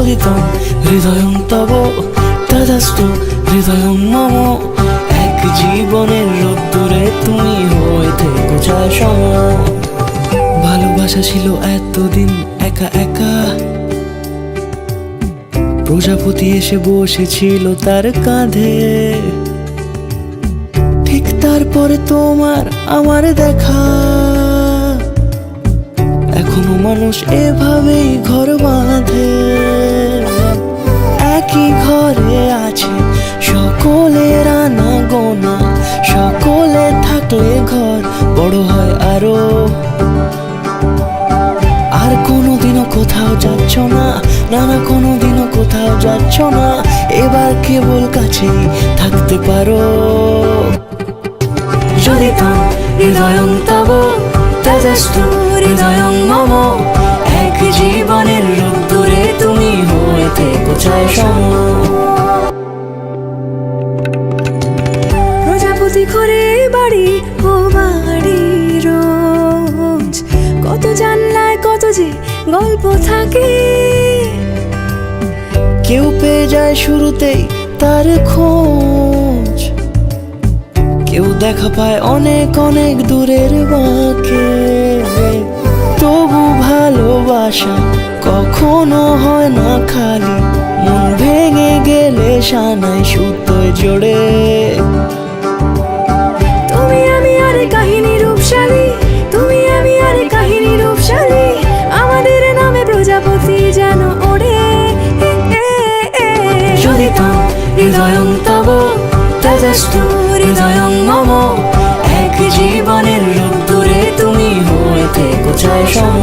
চলিতং হৃদয়ং তব তদাস্তু হৃদয়ং মম। এক জীবনের রোদ্দুরে তুমি হয়ে থেকো ছায়া সম। ভালোবাসা ছিল এতদিন একা একা, প্রজাপতি এসে বসেছিল তার কাঁধে। ঠিক তারপরে তোমার আমার দেখা, এখনো মানুষ এভাবেই ঘর বাঁধে। একই ঘরে আছে সকলের আনা গোনা, সকলে থাকলে ঘর বড় হয় আরো। আর কোনোদিনও কোথাও যাচ্ছ না, না না কোনোদিনও কোথাও যাচ্ছ না, এবার কেবল কাছেই থাকতে পারো। চলিতং হৃদয়ং তব তদাস্তু হৃদয়ং মম। এক জীবনের রোদ্দুরে তুমি হয়ে থেকো ছায়া সম। প্রজাপতি ঘরে বাড়ি ও বাড়ি রোজ, কত জানলায় কত যে গল্প থাকে। কেউ পেয়ে যায় শুরুতেই তার খোঁজ, কেউ দেখা পায় অনেক অনেক দূরের বাঁকে। তবু ভালোবাসা কখনো হয় না খালি, মন ভেঙে গেলে সানাই সুতোয় জোড়ে। তুমি আমি আর কাহিনী রূপশালী, তুমি আমি আর কাহিনী রূপশালী, আমাদের নামে প্রজাপতি যেন ওড়ে। চলিতং হৃদয়ং তব তদাস্তু হৃদয়ং মম। এক জীবনের রোদ্দুরে তুমি হয়ে থেকো ছায়া সম।